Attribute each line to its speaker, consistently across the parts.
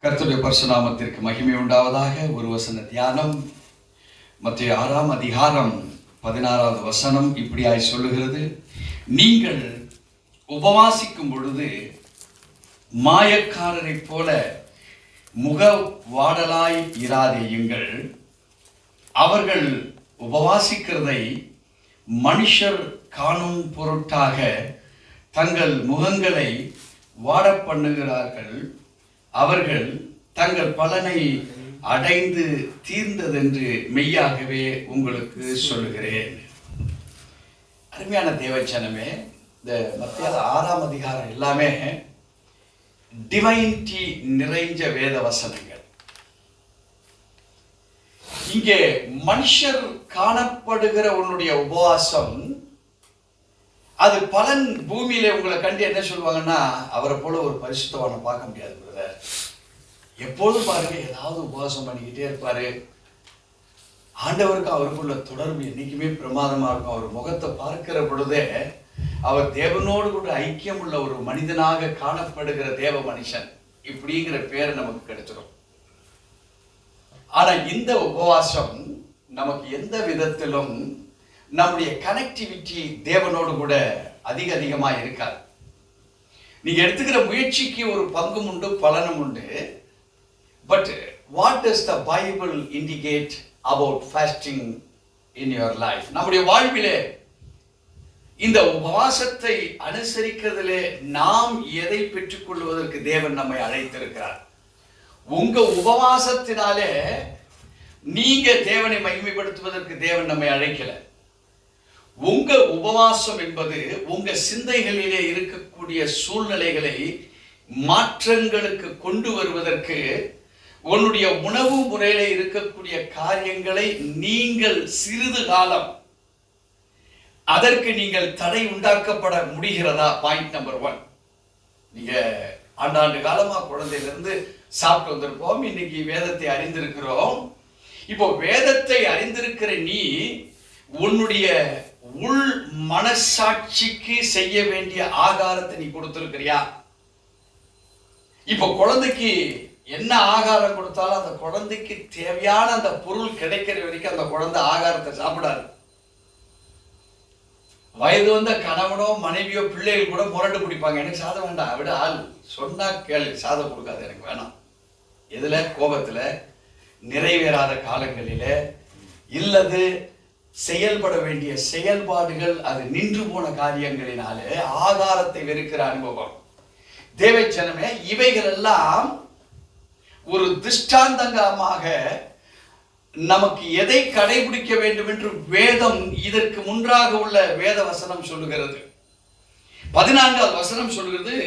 Speaker 1: கர்த்தருடைய பரிசுநாமத்திற்கு மகிமை உண்டாவதாக. ஒரு வசன தியானம். மத்தேயு 6ஆம் அதிகாரம் 16வது வசனம் இப்படியாய் சொல்லுகிறது, நீங்கள் உபவாசிக்கும் பொழுது மாயக்காரரைப் போல முக வாடலாய் இராதேயுங்கள். அவர்கள் உபவாசிக்கிறதை மனுஷர் காணும் பொருட்டாக தங்கள் முகங்களை வாட பண்ணுகிறார்கள். அவர்கள் தங்கள் பலனை அடைந்து தீர்ந்ததென்று மெய்யாகவே உங்களுக்கு சொல்லுகிறேன். அருமையான தேவச்சனமே, இந்த மத்திய 6ஆம் அதிகாரம் எல்லாமே டிவைனிட்டி நிறைஞ்ச வேத வசனங்கள். இங்கே மனுஷர் காணப்படுகிற உன்னுடைய உபவாசம், அது பலன் பூமியில உங்களை கண்டு என்ன சொல்லுவாங்கன்னா, அவரை போல ஒரு பரிசுத்தவானை பார்க்க முடியாது பிரதர். எப்போதும் பாருங்க ஏதாவது உபவாசம் பண்ணிக்கிட்டே இருப்பாரு. ஆண்டவருக்கு அவருக்குள்ள தொடர்பு என்னைக்குமே பிரமாதமா இருக்கும். அவர் முகத்தை பார்க்கிற பொழுதே அவர் தேவனோடு கூட ஐக்கியம் உள்ள ஒரு மனிதனாக காணப்படுகிற தேவ மனுஷன் இப்படிங்கிற பேர் நமக்கு கிடைச்சிடும். ஆனா இந்த உபவாசம் நமக்கு எந்த விதத்திலும் நம்முடைய கனெக்டிவிட்டி தேவனோடு கூட அதிகமா இருக்காது. நீங்க எடுத்துக்கிற முயற்சிக்கு ஒரு பங்கும் உண்டு, பலனும் உண்டு. But what does the Bible indicate about fasting in your life? நம்முடைய வாழ்விலே இந்த உபவாசத்தை அனுசரிக்கிறதிலே நாம் எதை பெற்றுக்கொள்வதற்கு தேவன் நம்மை அழைத்திருக்கிறார்? உங்க உபவாசத்தினாலே நீங்க தேவனை மகிமைப்படுத்துவதற்கு தேவன் நம்மை அழைக்கல. உங்க உபவாசம் என்பது உங்க சிந்தைகளிலே இருக்கக்கூடிய சூழ்நிலைகளை மாற்றங்களுக்கு கொண்டு வருவதற்கு, உன்னுடைய உணவு முறையில இருக்கக்கூடிய காரியங்களை நீங்கள் சிறிது காலம் அதற்கு நீங்கள் தடை உண்டாக்கப்பட முடிகிறதா? Point number 1. நீங்க ஆண்டாண்டு காலமா குழந்தையிலிருந்து சாப்பிட்டு வந்திருப்போம், இன்னைக்கு வேதத்தை அறிந்திருக்கிறோம். இப்போ வேதத்தை அறிந்திருக்கிற நீ உன்னுடைய உள் மனசாட்சிக்கு செய்ய வேண்டிய ஆகாரத்தை நீ கொடுத்திருக்கிறியா? இப்போ குழந்தைக்கு என்ன ஆகாரம் கொடுத்தாலும் அந்த குழந்தைக்கு தேவையான அந்த பொருள் கிடைக்கிற வரைக்கும் அந்த குழந்தை ஆகாரத்தை சாப்பிடாது. வயது வந்த கணவனோ மனைவியோ பிள்ளைகள் கூட முரண்டு பிடிப்பாங்க, எனக்கு சாதம் வேண்டாம், விட ஆள் சொன்னா கேளு, சாதம் கொடுக்காது, எனக்கு வேணாம். எதுல? கோபத்துல, நிறைவேறாத காலங்களில, இல்லது செயல்பட வேண்டிய செயல்பாடுகள் அது நின்று போன காரியங்களினாலே ஆகாரத்தை வெறுக்கிற அனுபவம். தேவச்சனமே, இவைகள் எல்லாம் ஒரு திருஷ்டாந்தமாக நமக்கு எதை கடைபிடிக்க வேண்டும் என்று வேதம் இதற்கு முன்பாக உள்ள வேத வசனம் சொல்லுகிறது. 14வது வசனம் சொல்லுகிறது,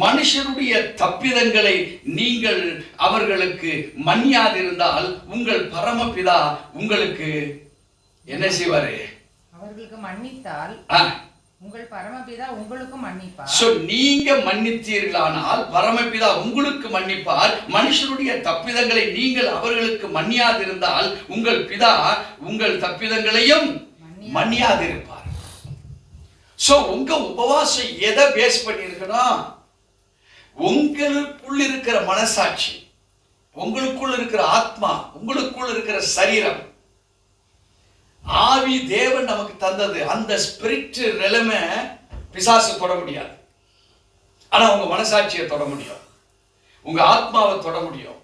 Speaker 1: மனுஷருடைய தப்பிதங்களை நீங்கள் அவர்களுக்கு மன்னியாதிருந்தால் உங்கள் பரமபிதா உங்களுக்கு என்ன செய்வாரு?
Speaker 2: அவர்களுக்கு மன்னித்தால் உங்கள் பரமபிதா உங்களுக்கு மன்னிப்பார்.
Speaker 1: சோ நீங்க மன்னித்தீர்களானால் பரமபிதா உங்களுக்கு மன்னிப்பார். மனுஷருடைய தப்பிதங்களை நீங்கள் அவர்களுக்கு மன்னியாதிருந்தால் உங்கள் பிதா உங்கள் தப்பிதங்களையும் மன்னியாதிருப்பார். சோ உங்க உபவாசம் எதை பேஸ் பண்ணி இருக்கணும்? உங்களுக்குள் இருக்கிற மனசாட்சி, உங்களுக்குள் இருக்கிற ஆத்மா, உங்களுக்குள் இருக்கிற சரீரம், ஆவி தேவன் நமக்கு தந்தது. அந்த ஸ்பிரிட் நிலைமை பிசாசு தொட முடியாது. ஆனா உங்க மனசாட்சியை தொட முடியும், உங்க ஆத்மாவை தொட முடியும்,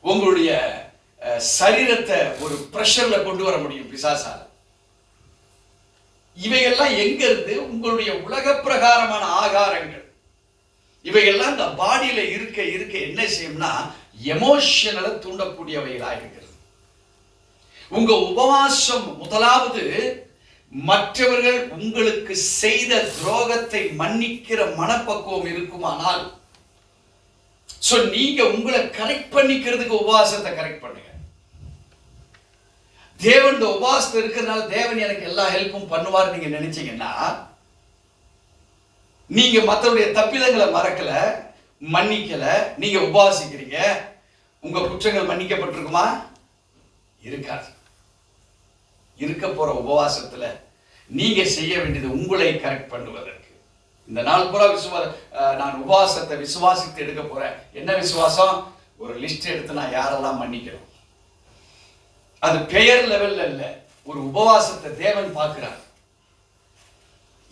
Speaker 1: உங்களுடைய சரீரத்தை ஒரு பிரஷர்ல கொண்டு வர முடியும் பிசாசால. இவையெல்லாம் எங்க இருந்து? உங்களுடைய உலக பிரகாரமான ஆகாரங்கள். இவையெல்லாம் இந்த பாடியில இருக்க இருக்க என்ன செய்யும்னா எமோஷனலை தூண்டக்கூடியவைகளா இருக்கிறது. உங்க உபவாசம் முதலாவது மற்றவர்கள் உங்களுக்கு செய்த துரோகத்தை மன்னிக்கிற மனப்பக்குவம் இருக்குமானால், சோ நீங்க உங்களை கரெக்ட் பண்ணிக்கிறதுக்கு உபவாசத்தை கரெக்ட் பண்ணுங்க. தேவன் இந்த உபவாசத்தை இருக்கிறதுனால தேவன் எனக்கு எல்லா ஹெல்ப்பும் பண்ணுவார் நீங்க நினைச்சீங்கன்னா, நீங்க மற்றவருடைய தப்பிதங்களை மறக்கல, மன்னிக்கல, நீங்க உபவாசிக்கிறீங்க, உங்க குற்றங்கள் மன்னிக்கப்பட்டிருக்குமா? இருக்காது. இருக்க போற உபவாசத்துல நீங்க செய்ய வேண்டியது உங்களை கரெக்ட் பண்ணுவதற்கு இந்த நாள் பூரா நான் உபவாசத்தை விசுவாசித்து எடுக்க போறேன். என்ன விசுவாசம்? ஒரு லிஸ்ட் எடுத்து நான் யாரெல்லாம் மன்னிக்கிறோம். அது பெயர் லெவல்ல இல்ல, ஒரு உபவாசத்தை தேவன் பார்க்கிறார்.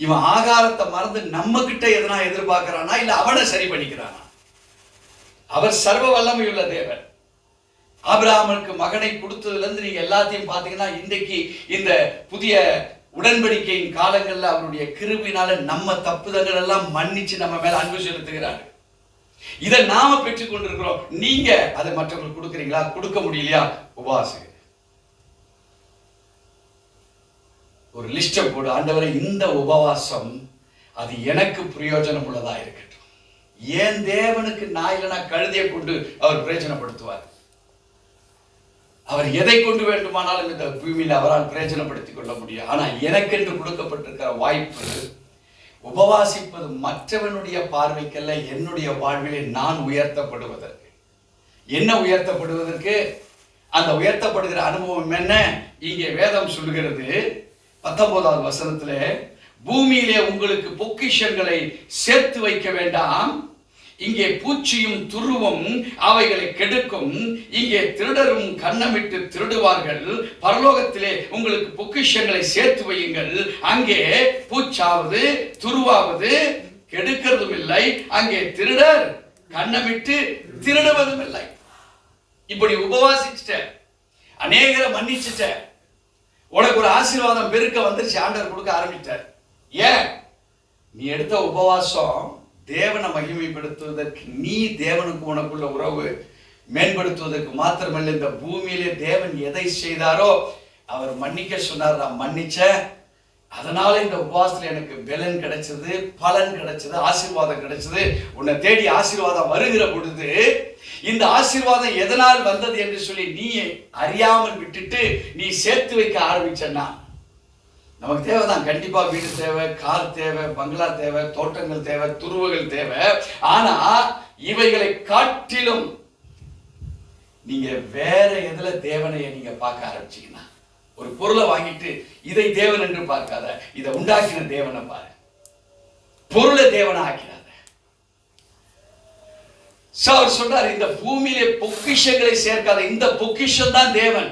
Speaker 1: இவன் ஆகாரத்தை மறந்து நம்ம கிட்ட எதனா எதிர்பார்க்கிறானா இல்ல அவனை சரி பண்ணிக்கிறானா? அவர் சர்வ வல்லமையுள்ள தேவன். ஆபிரகாமுக்கு மகனை கொடுத்ததுல இருந்து நீங்க எல்லாத்தையும் பாத்தீங்கன்னா இன்றைக்கு இந்த புதிய உடன்படிக்கையின் காலங்கள்ல அவருடைய கிருபையினால நம்ம தப்புதங்கள் எல்லாம் மன்னிச்சு நம்ம மேல அன்பு செலுத்துகிறார். இதை நாம பெற்றுக் கொண்டிருக்கிறோம். நீங்க அதை மற்றவங்களுக்கு கொடுக்குறீங்களா? கொடுக்க முடியலையா? உபவாசம் ஒரு லிஸ்ட போடு. ஆண்டவரை, இந்த உபவாசம் அது எனக்கு பிரயோஜனம் உள்ளதா இருக்கட்டும். ஏன் தேவனுக்கு நான் இல்லைனா கழுதையை கொண்டு அவர் பிரயோஜனப்படுத்துவார். அவர் எதை கொண்டு வேண்டுமானாலும் இந்த பூமியில் அவரால் பிரயோஜனப்படுத்திக் கொள்ள முடியும். ஆனா எனக்கென்று கொடுக்கப்பட்டிருக்கிற வாய்ப்பு உபவாசிப்பது மற்றவனுடைய பார்வைக்கல்ல, என்னுடைய வாழ்விலே நான் உயர்த்தப்படுவதற்கு. என்ன உயர்த்தப்படுவதற்கு? அந்த உயர்த்தப்படுகிற அனுபவம் என்ன? இங்கே வேதம் சொல்லுகிறது 19வது வசனத்துல, பூமியிலே உங்களுக்கு பொக்கிஷங்களை சேர்த்து வைக்க வேண்டாம், இங்கே பூச்சியும் துருவும் அவைகளை கெடுக்கும், இங்கே திருடரும் கன்னமிட்டு திருடுவார்கள், பரலோகத்திலே உங்களுக்கு பொக்கிஷங்களை சேர்த்து வையுங்கள், அங்கே பூச்சாவது துருவாவது கெடுக்கிறதும் இல்லை, அங்கே திருடர் கன்னமிட்டு திருடுவதும் இல்லை. இப்படி உபவாசிச்சுட்ட, அநேகரை மன்னிச்சுட்ட, உனக்கு ஒரு ஆசீர்வாதம் பெருக்க வந்துருச்சு. ஆண்டவர் கொடுக்க ஆரம்பித்தார். ஏன்? நீ எடுத்த உபவாசம் தேவனை மகிமைப்படுத்துவதற்கு, நீ தேவனுக்கு உனக்குள்ள உறவு மேம்படுத்துவதற்கு மாத்திரமல்ல, இந்த பூமியிலே தேவன் எதை செய்தாரோ அவர் மன்னிக்க சொன்னார். நான் மன்னிச்சேன். அதனால இந்த உபவாசத்துல எனக்கு பலன் கிடைச்சது, பலன் கிடைச்சது, ஆசீர்வாதம் கிடைச்சது. உன்னை தேடி ஆசீர்வாதம் வருகிற பொழுது இந்த ஆசீர்வாதம் எதனால் வந்தது என்று சொல்லி நீ அறியாமல் விட்டுட்டு நீ சேர்த்து வைக்க ஆரம்பிச்சன்னா, நமக்கு தேவைதான். கண்டிப்பா வீடு தேவை, கார் தேவை, பங்களா தேவை, தோட்டங்கள் தேவை, துருவுகள் தேவை. ஆனா இவைகளை காட்டிலும் நீங்க வேற எதுல தேவனைய நீங்க பார்க்க ஆரம்பிச்சீங்கன்னா, ஒரு பொருளை வாங்கிட்டு இதை தேவன் என்று பார்க்காத, இதை உண்டாக்கின தேவனை பாரு. பொருளை தேவனை ஆக்கிறாத. அவர் சொல்றாரு, இந்த பூமியிலே பொக்கிஷங்களை சேர்க்காத, இந்த பொக்கிஷம் தான் தேவன்.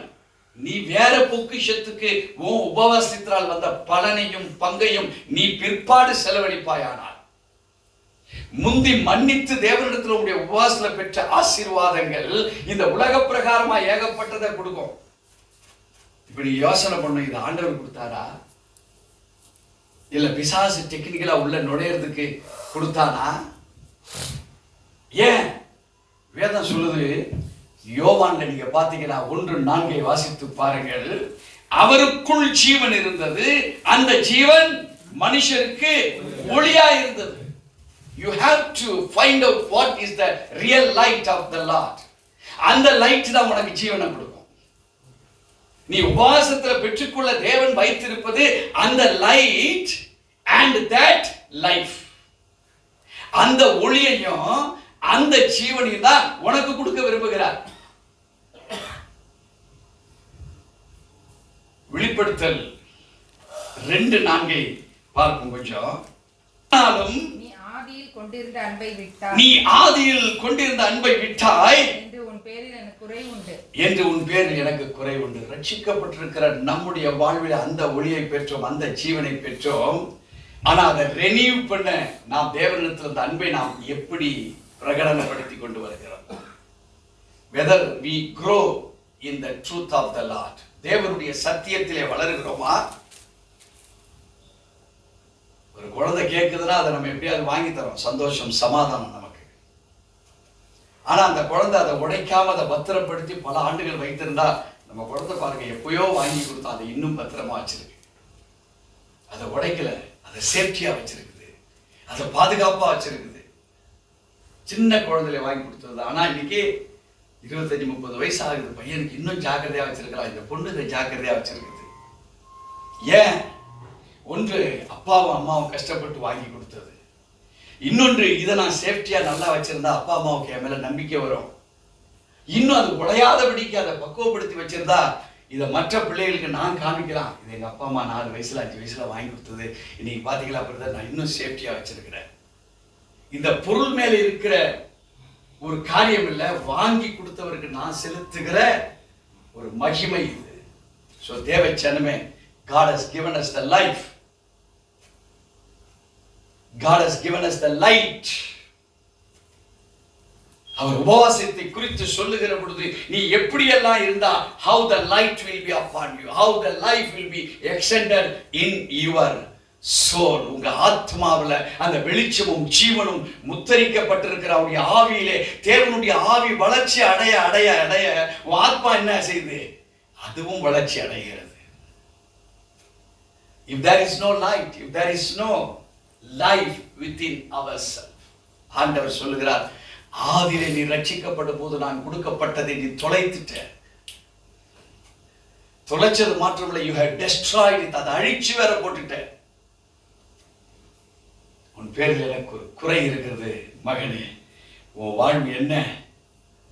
Speaker 1: நீ வேற பொக்கிஷத்துக்கு உன் உபவாசத்தினால் வந்த பலனையும் பங்கையும் நீ பிற்பாடு செலவழிப்பாயானால், முந்தி மன்னித்து தேவனிடத்தில் உடைய உபவாசத்துல பெற்ற ஆசீர்வாதங்கள் இந்த உலக பிரகாரமா ஏகப்பட்டதை கொடுக்கும். இப்படி யோசனை பண்ண, இது ஆண்டவர் கொடுத்தாரா இல்ல பிசாசு டெக்னிக்கலா உள்ள நுழையிறதுக்கு கொடுத்தானா? ஏன்? வேதம் சொல்லுது, யோவான்ல நீங்க பாத்தீங்கன்னா 1:4 வாசித்து பாருங்கள். அவருக்குள் ஜீவன் இருந்தது, அந்த ஜீவன் மனுஷருக்கு ஒளியா இருந்தது. You have to find out what is the real light of the Lord. அந்த லைட் தான் உனக்கு ஜீவனை கொடுக்கும். நீ உபவாசத்துல பெற்றுக்கொள்ள தேவன் வைத்திருப்பது அந்த லைட் and that life. அந்த ஒளியையும் அந்த ஜீவனையும் தான் உனக்கு கொடுக்க விரும்புகிறார். வெளிப்படுத்தல் 2:4 பார்க்கும் கொஞ்சம்.
Speaker 2: நீ ஆதியில் கொண்டிருந்த அன்பை
Speaker 1: விட்டாய்
Speaker 2: என்று உன் பேரில்
Speaker 1: எனக்கு குறை உண்டு. ரட்சிக்கப்பட்டிருக்கிற நம்முடைய வாழ்வில் அந்த ஒளியை பெற்றோம், அந்த ஜீவனை பெற்றோம். ஆனா அதை ரெனியூ பண்ண நாம் தேவனிடத்தில் அந்த அன்பை நாம் எப்படி பிரகடனப்படுத்தி கொண்டு வருகிறோம்? whether we grow in the truth of the Lord, தேவனுடைய சத்தியத்திலே வளருகிறோமா? ஒரு குழந்தை கேட்குதுன்னா அதை நம்ம எப்படியாவது வாங்கி தரோம், சந்தோஷம் சமாதானம் நமக்கு. ஆனா அந்த குழந்தை அதை உடைக்காம அதை பத்திரப்படுத்தி பல ஆண்டுகள் வைத்திருந்தா, நம்ம குழந்தை பாருங்க எப்பயோ வாங்கி கொடுத்தா அதை இன்னும் பத்திரமா வச்சிருக்கு. அதை உடைக்கல, அதை சேஃப்டியா வச்சிருக்குது, அதை பாதுகாப்பா வச்சிருக்குது. சின்ன குழந்தையில வாங்கி கொடுத்தது. ஆனா இன்னைக்கு 25-30 வயசு ஆகுது, பையனுக்கு இன்னும் ஜாக்கிரதையா வச்சிருக்கலாம், இந்த பொண்ணு இதை ஜாக்கிரதையா வச்சிருக்குது. ஏன்? ஒன்று அப்பாவும் அம்மாவும் கஷ்டப்பட்டு வாங்கி கொடுத்தது, இன்னொன்று இதை நான் சேஃப்டியா நல்லா வச்சிருந்தா அப்பா அம்மாவுக்கு என் மேல நம்பிக்கை வரும். இன்னும் அது உடையாதபடிக்கு அதை பக்குவப்படுத்தி வச்சிருந்தா இதை மற்ற பிள்ளைகளுக்கு நான் காமிக்கலாம். இது எங்கள் அப்பா அம்மா 4 வயசுல 5 வயசுல வாங்கி கொடுத்தது. இன்னைக்கு பார்த்தீங்களா பிரதர், நான் இன்னும் சேஃப்டியாக வச்சிருக்கிறேன். இந்த பொருள் மேல இருக்கிற ஒரு காரியம் இல்லை, வாங்கி கொடுத்தவருக்கு நான் செலுத்துகிற ஒரு மகிமை இது. ஸோ தேவ ஜனமே, God has given us the life. God has given us the light. அவர் உபவாசத்தை குறித்து சொல்லுகிற பொழுது, நீ எப்படியெல்லாம் இருந்தா, how the light will be upon you, how the life will be extended in your soul. உங்க ஆத்மாவில் அந்த வெளிச்சமும் ஜீவனும் முத்தரிக்கப்பட்டிருக்கிற அவருடைய ஆவியிலே, தேவனுடைய ஆவி வளர்ச்சி அடைய அடைய அடைய உன் ஆத்மா என்ன செய்யுது? அதுவும் வளர்ச்சி அடைகிறது. If there is no light, if there is no life within ourselves, ஆண்டவர் சொல்லுகிறார், ஆதியிலே நீ ரட்சிக்கப்படும் போது நான் கொடுக்கப்பட்டதை நீ தொலைத்துட்ட. தொலைச்சது மாத்திரமில்லை, you have destroyed it. அதை அழிச்சு வேற போட்டுட்ட. உன் பேரில் எனக்கு ஒரு குறை இருக்கிறது மகனே. உன் வாழ்வு என்ன?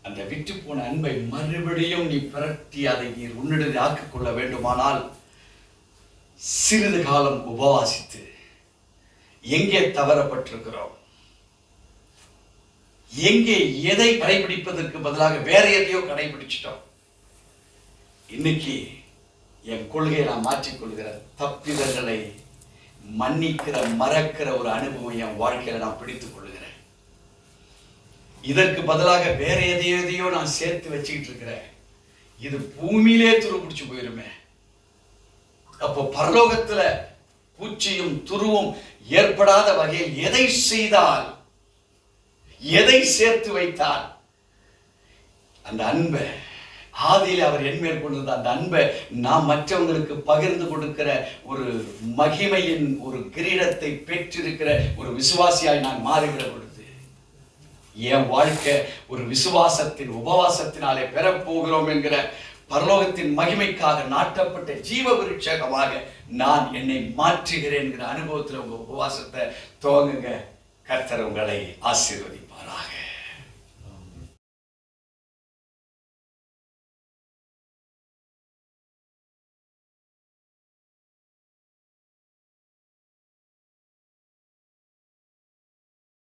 Speaker 1: அந்த விட்டு போன அன்பை மறுபடியும் நீ பிரட்டி அதை நீ உன்னிடத்தில் ஆக்கிக் கொள்ள வேண்டுமானால் சிறிது காலம் உபவாசித்து, எங்கே தவறப்பட்டிருக்கிறோம், எங்கே எதை கடைபிடிப்பதற்கு பதிலாக வேற எதையோ கடைபிடிச்சிட்டோம். இன்னைக்கு என் கொள்கையை நான் மாற்றிக்கொள்கிற, தப்பிதங்களை மன்னிக்கிற மறக்கிற ஒரு அனுபவம் என் வாழ்க்கையில நான் பிடித்துக் கொள்கிறேன். இதற்கு பதிலாக வேற எதையோ நான் சேர்த்து வச்சுக்கிட்டு இருக்கிறேன். இது பூமியிலே துருப்பிடிச்சு போயிருமே. அப்போ பரலோகத்துல பூச்சியும் துருவும் ஏற்படாத வகையில் எதை செய்தால், எதை சேர்த்து வைத்தால், அந்த அன்பை ஆதியில் அவர் என் மேல் கொண்டிருந்த அந்த அன்பை நாம் மற்றவங்களுக்கு பகிர்ந்து கொடுக்கிற ஒரு மகிமையின் ஒரு கிரீடத்தை பெற்றிருக்கிற ஒரு விசுவாசியாய் நான் மாறுகிற பொழுது என் வாழ்க்கை ஒரு விசுவாசத்தின் உபவாசத்தினாலே பெறப்போகிறோம் என்கிற பரலோகத்தின் மகிமைக்காக நாட்டப்பட்ட ஜீவ விருட்சகமாக நான் என்னை மாற்றுகிறேன் என்கிற அனுபவத்தில் உங்க உபவாசத்தை துவங்குங்க. கர்த்தர் உங்களை ஆசீர்வதிப்பார்.